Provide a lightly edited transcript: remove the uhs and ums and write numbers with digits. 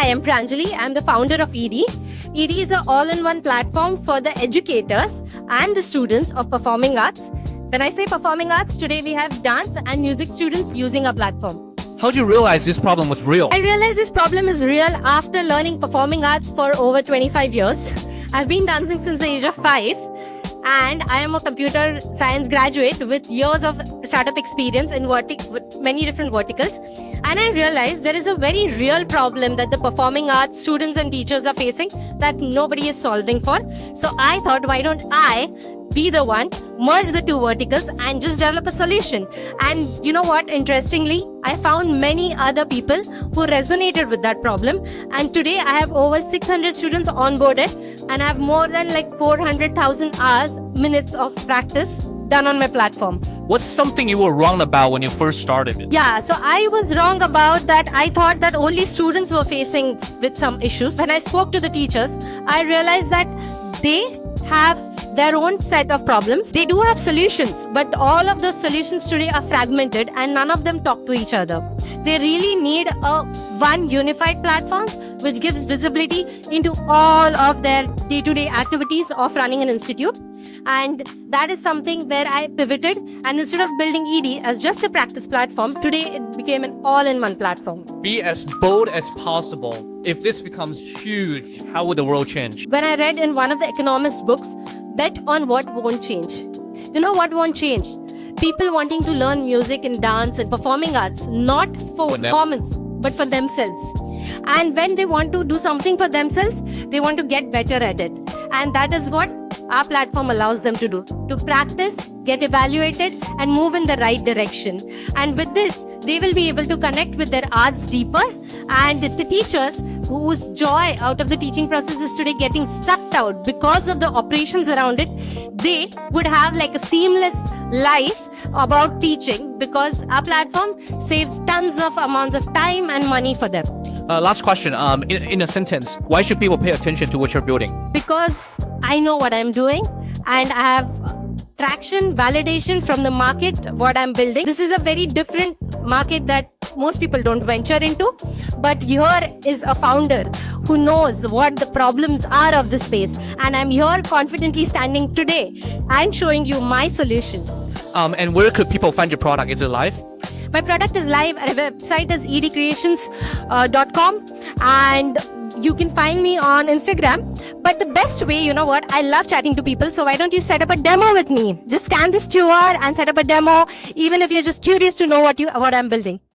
I'm Pranjali. I'm the founder of ED. ED is an all-in-one platform for the educators and the students of performing arts. When I say performing arts, today we have dance and music students using our platform. How did you realize this problem was real? I realized this problem is real after learning performing arts for over 25 years. I've been dancing since the age of 5. And I am a computer science graduate with years of startup experience in many different verticals. And I realized there is a very real problem that the performing arts students and teachers are facing that nobody is solving for. So I thought, why don't I be the one, merge the two verticals and just develop a solution. And you know what? Interestingly, I found many other people who resonated with that problem. And today I have over 600 students onboarded and I have more than like 400,000 minutes of practice done on my platform. What's something you were wrong about when you first started it? Yeah, so I was wrong about that. I thought that only students were facing with some issues. When I spoke to the teachers, I realized that they have their own set of problems. They do have solutions, but all of those solutions today are fragmented and none of them talk to each other. They really need a one unified platform which gives visibility into all of their day-to-day activities of running an institute. And that is something where I pivoted, and instead of building ED as just a practice platform, today it became an all-in-one platform. Be as bold as possible. If this becomes huge, how would the world change? When I read in one of the economist books, bet on what won't change. You know what won't change? People wanting to learn music and dance and performing arts, not for performance, but for themselves. And when they want to do something for themselves, they want to get better at it. And that is what our platform allows them to do. To practice, get evaluated, and move in the right direction. And with this, they will be able to connect with their arts deeper. And the teachers whose joy out of the teaching process is today getting sucked out because of the operations around it, they would have like a seamless life about teaching because our platform saves tons of amounts of time and money for them. Last question. In a sentence, why should people pay attention to what you're building? Because I know what I'm doing and I have traction, validation from the market, what I'm building. This is a very different market that most people don't venture into. But here is a founder who knows what the problems are of the space. And I'm here confidently standing today and showing you my solution. And where could people find your product? Is it live? My product is live. Our website is edcreations.com and you can find me on Instagram. But the best way, you know what? I love chatting to people. So why don't you set up a demo with me? Just scan this QR and set up a demo, even if you're just curious to know what I'm building.